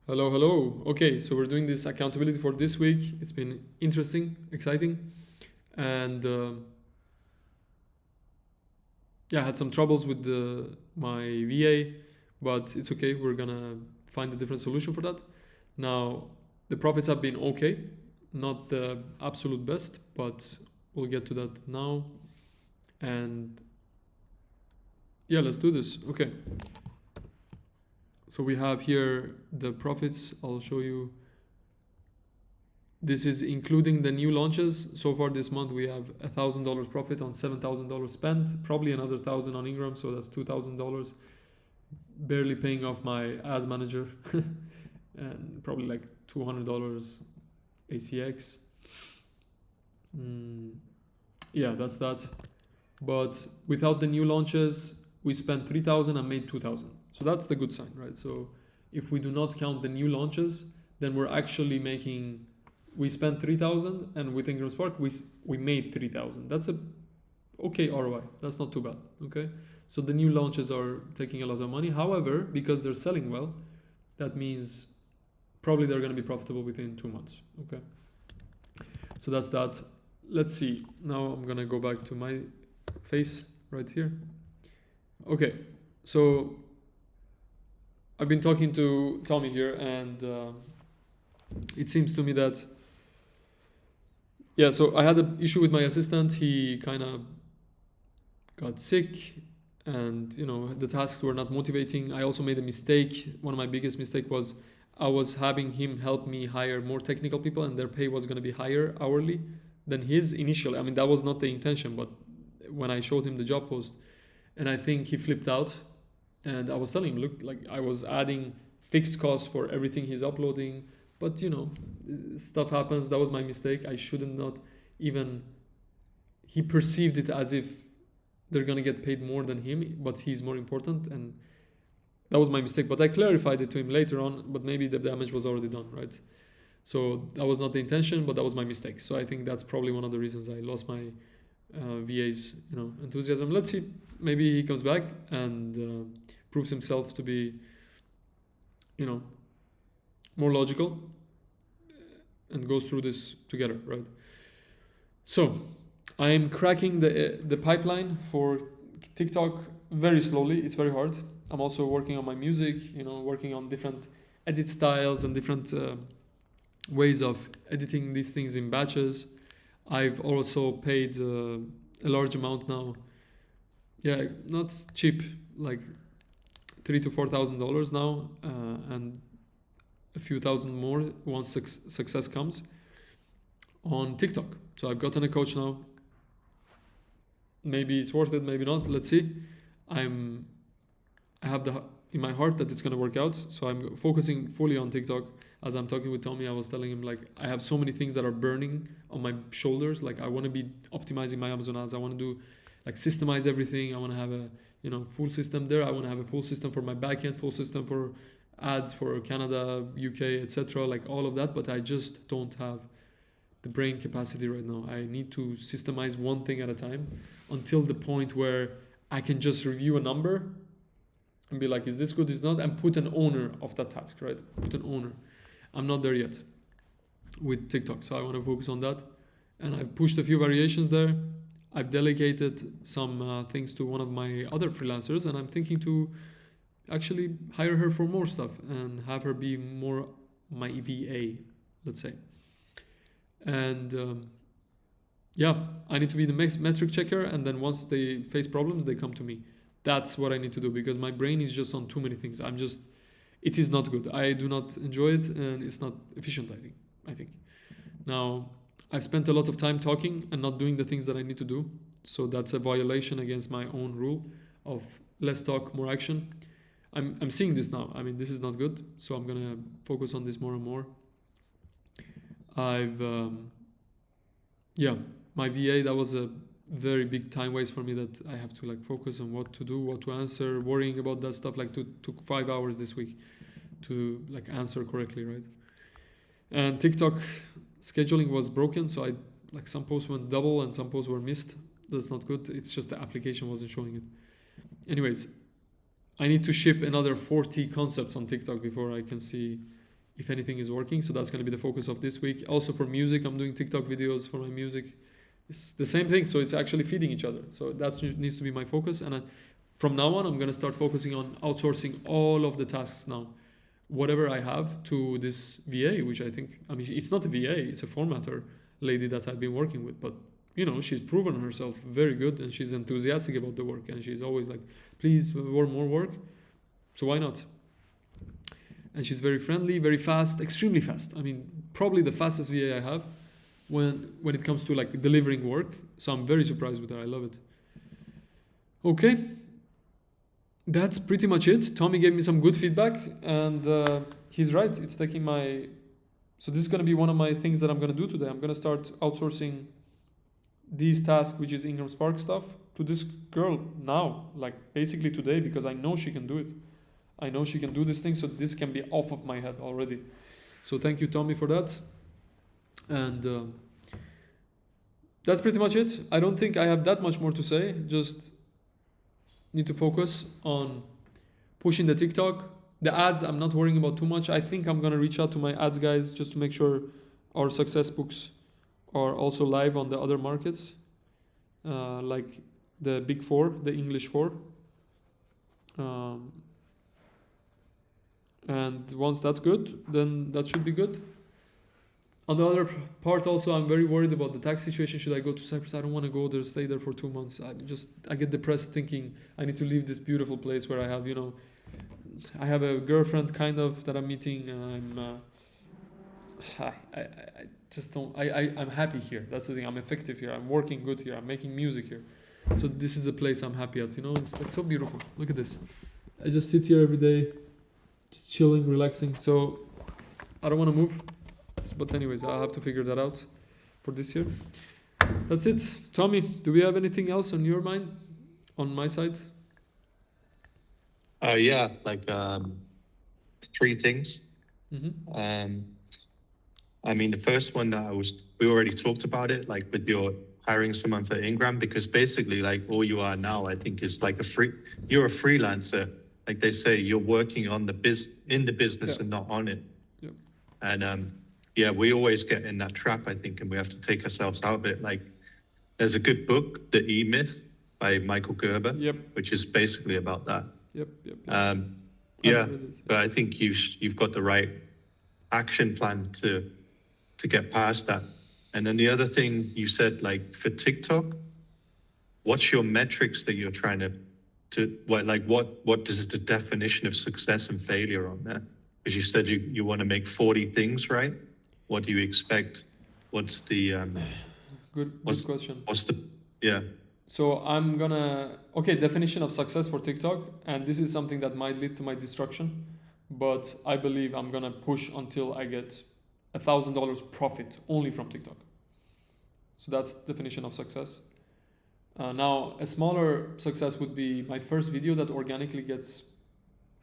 Hello, hello. Okay, so we're doing this accountability for this week. It's been interesting, exciting, and yeah, I had some troubles with my VA, but it's okay. We're gonna find a different solution for that. Now, the profits have been okay, not the absolute best, but we'll get to that now. And yeah, let's do this. Okay, so we have here the profits. I'll show you. This is including the new launches. So far this month we have $1,000 profit on $7,000 spent, probably another thousand on Ingram, so that's $2,000. Barely paying off my ads manager, and probably like $200 ACX. Yeah, that's that. But without the new launches, we spent 3,000 and made 2,000. So that's the good sign, right? So if we do not count the new launches, then we're actually making. We spent 3,000, and with Ingram Spark, we made 3,000. That's a okay ROI. That's not too bad. Okay, so the new launches are taking a lot of money. However, because they're selling well, that means probably they're going to be profitable within 2 months. Okay, so that's that. Let's see. Now I'm gonna go back to my face right here. Okay, so I've been talking to Tommy here, and it seems to me that yeah. So I had an issue with my assistant. He kind of got sick, and the tasks were not motivating. I also made a mistake. One of my biggest mistake was I was having him help me hire more technical people, and their pay was going to be higher hourly than his initially. I mean, that was not the intention, but when I showed him the job post, and I think he flipped out, and I was telling him, look, like I was adding fixed costs for everything he's uploading, but stuff happens. That was my mistake. I shouldn't not even. He perceived it as if they're gonna get paid more than him, but he's more important, and that was my mistake. But I clarified it to him later on. But maybe the damage was already done, right? So that was not the intention, but that was my mistake. So I think that's probably one of the reasons I lost my VA's enthusiasm. Let's see. Maybe he comes back and proves himself to be more logical and goes through this together, right? So I'm cracking the pipeline for TikTok very slowly. It's very hard. I'm also working on my music, working on different edit styles and different ways of editing these things in batches. I've also paid a large amount now. Yeah, not cheap, like $3,000 to $4,000 now, and a few thousand more once success comes on TikTok. So I've gotten a coach now. Maybe it's worth it, maybe not. Let's see. I have in my heart that it's gonna work out. So I'm focusing fully on TikTok. As I'm talking with Tommy, I was telling him, like, I have so many things that are burning on my shoulders. Like, I want to be optimizing my Amazon ads. I want to do, like, systemize everything. I want to have a full system there. I want to have a full system for my backend, full system for ads for Canada, UK, etc. Like all of that. But I just don't have the brain capacity right now. I need to systemize one thing at a time until the point where I can just review a number and be like, is this good, is not, and put an owner of that task, right? Put an owner. I'm not there yet with TikTok, so I want to focus on that. And I've pushed a few variations there. I've delegated some things to one of my other freelancers, and I'm thinking to actually hire her for more stuff and have her be more my VA, let's say. And yeah, I need to be the metric checker, and then once they face problems, they come to me. That's what I need to do, because my brain is just on too many things. It is not good. I do not enjoy it, and it's not efficient, I think. Now, I've spent a lot of time talking and not doing the things that I need to do. So that's a violation against my own rule of less talk, more action. I'm seeing this now. I mean, this is not good. So I'm gonna focus on this more and more. My VA, that was a very big time waste for me, that I have to focus on what to do, what to answer, worrying about that stuff. Took 5 hours this week to answer correctly, right? And TikTok scheduling was broken, so I some posts went double and some posts were missed. That's not good. It's just the application wasn't showing it. Anyways, I need to ship another 40 concepts on TikTok before I can see if anything is working. So that's going to be the focus of this week. Also for music, I'm doing TikTok videos for my music. It's the same thing. So it's actually feeding each other. So that needs to be my focus. And from now on, I'm going to start focusing on outsourcing all of the tasks now. Whatever I have to this VA, which I think, I mean, it's not a VA, it's a formatter lady that I've been working with. But, you know, she's proven herself very good and she's enthusiastic about the work. And she's always like, please, more work. So why not? And she's very friendly, very fast, extremely fast. I mean, probably the fastest VA I have when it comes to like delivering work. So I'm very surprised with her. I love it. Okay. That's pretty much it. Tommy gave me some good feedback and he's right. It's taking my... So this is going to be one of my things that I'm going to do today. I'm going to start outsourcing these tasks, which is Ingram Spark stuff, to this girl now, like basically today, because I know she can do it. I know she can do this thing, so this can be off of my head already. So thank you, Tommy, for that. And that's pretty much it. I don't think I have that much more to say. Just need to focus on pushing the TikTok. The ads, I'm not worrying about too much. I think I'm going to reach out to my ads guys just to make sure our success books are also live on the other markets, like the big four, the English four. And once that's good, then that should be good. On the other part also, I'm very worried about the tax situation. Should I go to Cyprus? I don't want to go there, stay there for 2 months. I get depressed thinking I need to leave this beautiful place where I have, you know, I have a girlfriend kind of that I'm meeting. I just don't, I'm happy here. That's the thing. I'm effective here. I'm working good here. I'm making music here. So this is the place I'm happy at, you know, it's like so beautiful. Look at this. I just sit here every day, just chilling, relaxing. So I don't want to move. But anyways, I'll have to figure that out for this year. That's it. Tommy, do we have anything else on your mind, on my side? Yeah, like 3 things. Mm-hmm. I mean, the first one that we already talked about it, like with your hiring someone for Ingram, because basically like all you are now, I think is like you're a freelancer. Like they say, you're working on the business and not on it. Yeah. And yeah, we always get in that trap, I think, and we have to take ourselves out of it. Like there's a good book, The E-Myth by Michael Gerber, which is basically about that. Yep. Yeah, but I think you've got the right action plan to get past that. And then the other thing you said, like for TikTok, what's your metrics that you're trying what is the definition of success and failure on that? Because you said you want to make 40 things, right? What do you expect? What's the good question. So I'm gonna definition of success for TikTok, and this is something that might lead to my destruction, but I believe I'm gonna push until I get $1,000 profit only from TikTok. So that's definition of success. Now a smaller success would be my first video that organically gets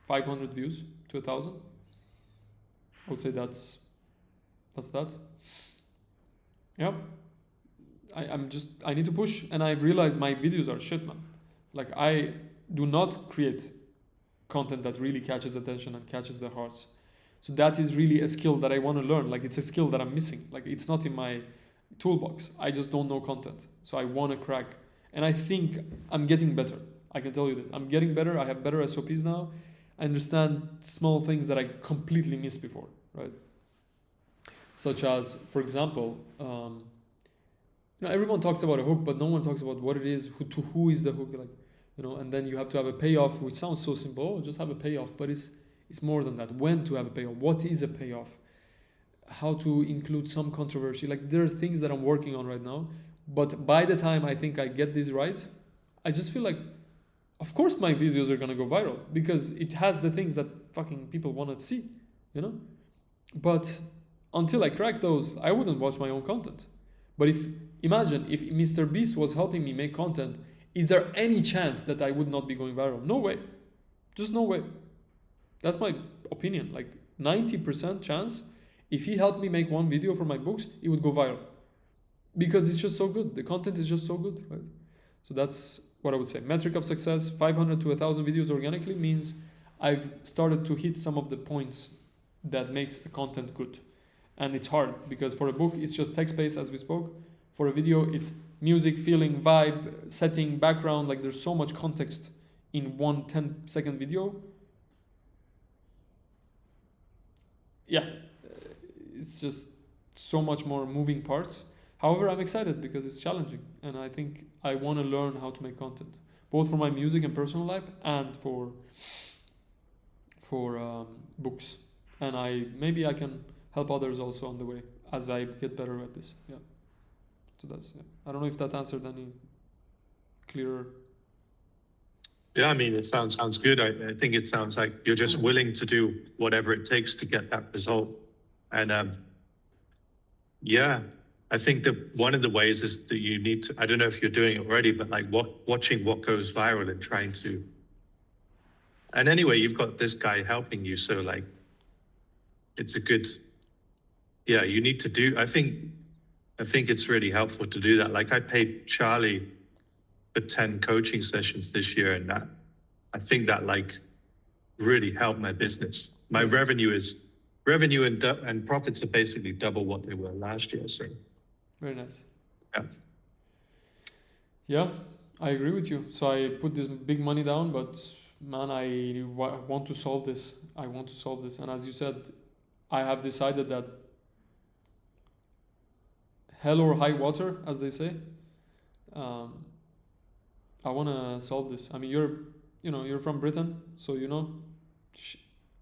500 views to 1,000. I would say that's that. Yeah. I need to push, and I realize my videos are shit, man. Like I do not create content that really catches attention and catches their hearts. So that is really a skill that I want to learn. Like it's a skill that I'm missing. Like it's not in my toolbox. I just don't know content. So I want to crack. And I think I'm getting better. I can tell you this. I'm getting better. I have better SOPs now. I understand small things that I completely missed before, right? Such as, for example, everyone talks about a hook, but no one talks about what it is, who is the hook, like, and then you have to have a payoff, which sounds so simple. Oh, just have a payoff, but it's more than that. When to have a payoff? What is a payoff? How to include some controversy? Like there are things that I'm working on right now, but by the time I think I get this right, I just feel like, of course my videos are gonna go viral because it has the things that fucking people want to see, But until I crack those, I wouldn't watch my own content. But imagine if Mr. Beast was helping me make content, is there any chance that I would not be going viral? No way. Just no way. That's my opinion. Like 90% chance, if he helped me make one video for my books, it would go viral. Because it's just so good. The content is just so good, right? So that's what I would say. Metric of success, 500 to 1,000 videos organically means I've started to hit some of the points that makes the content good. And it's hard because for a book it's just text-based, as we spoke. For a video it's music, feeling, vibe, setting, background. Like there's so much context in one 10-second video. Yeah, it's just so much more moving parts. However, I'm excited because it's challenging, and I think I want to learn how to make content, both for my music and personal life, and for books. And maybe I can help others also on the way as I get better at this. Yeah. So that's, yeah. I don't know if that answered any clearer. Yeah, I mean, it sounds good. I think it sounds like you're just willing to do whatever it takes to get that result. And yeah, I think that one of the ways is that you need to, I don't know if you're doing it already, but like watching what goes viral and trying to. And anyway, you've got this guy helping you. So like, it's a good, yeah, you need to do, I think it's really helpful to do that. Like I paid Charlie for 10 coaching sessions this year, and that, I think that like really helped my business. My revenue and profits are basically double what they were last year. So very nice. Yeah. Yeah, I agree with you. So I put this big money down, but man, I want to solve this. I want to solve this. And as you said, I have decided that hell or high water, as they say, I want to solve this. I mean, you're from Britain, so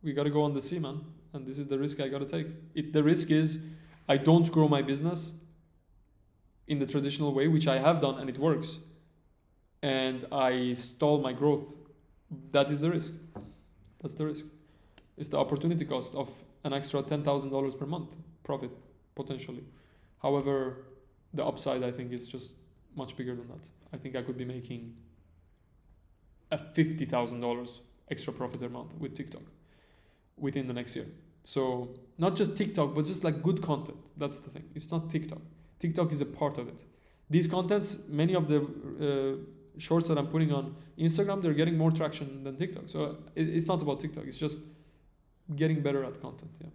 we got to go on the sea, man. And this is the risk I got to take. The risk is I don't grow my business in the traditional way, which I have done, and it works. And I stall my growth. That is the risk. That's the risk. It's the opportunity cost of an extra $10,000 per month profit, potentially. However, the upside, I think, is just much bigger than that. I think I could be making a $50,000 extra profit a month with TikTok within the next year. So not just TikTok, but just like good content. That's the thing. It's not TikTok. TikTok is a part of it. These contents, many of the shorts that I'm putting on Instagram, they're getting more traction than TikTok. So it's not about TikTok. It's just getting better at content. Yeah.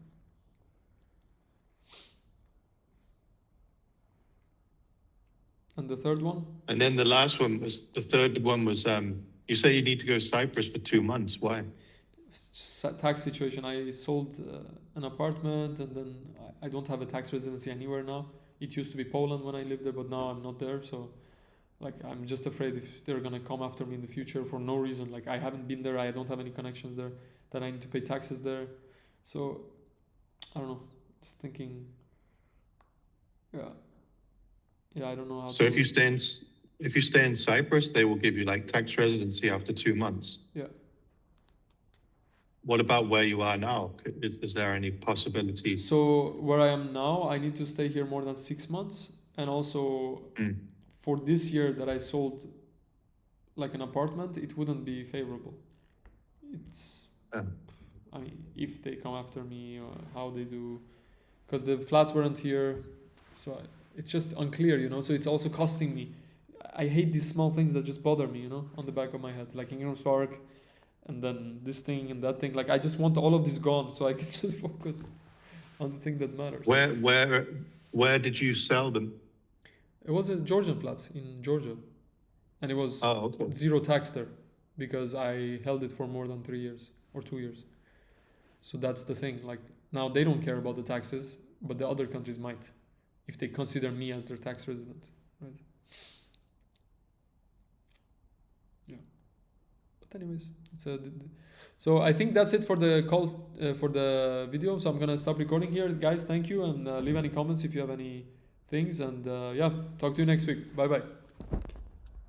And the third one? And then the third one was, you say you need to go to Cyprus for 2 months. Why? Tax situation. I sold an apartment, and then I don't have a tax residency anywhere now. It used to be Poland when I lived there, but now I'm not there. So like, I'm just afraid if they're going to come after me in the future for no reason. Like, I haven't been there. I don't have any connections there, that I need to pay taxes there. So I don't know. Just thinking, yeah, I don't know how. So if you stay in Cyprus, they will give you like tax residency after 2 months. Yeah. What about where you are now? Is there any possibility? So where I am now, I need to stay here more than 6 months, and also for this year that I sold like an apartment, it wouldn't be favorable. It's, I mean, if they come after me or how they do, because the flats weren't here, so it's just unclear, so it's also costing me. I hate these small things that just bother me, on the back of my head, like Ingram Spark, and then this thing and that thing. Like, I just want all of this gone so I can just focus on the thing that matters. Where did you sell them? It was a Georgian flats in Georgia, and it was zero tax there because I held it for more than 3 years or 2 years. So that's the thing. Like, now they don't care about the taxes, but the other countries might, if they consider me as their tax resident, right? Yeah. But anyways, so I think that's it for the call, for the video. So I'm gonna stop recording here, guys. Thank you, and leave any comments if you have any things. And yeah, talk to you next week. Bye bye.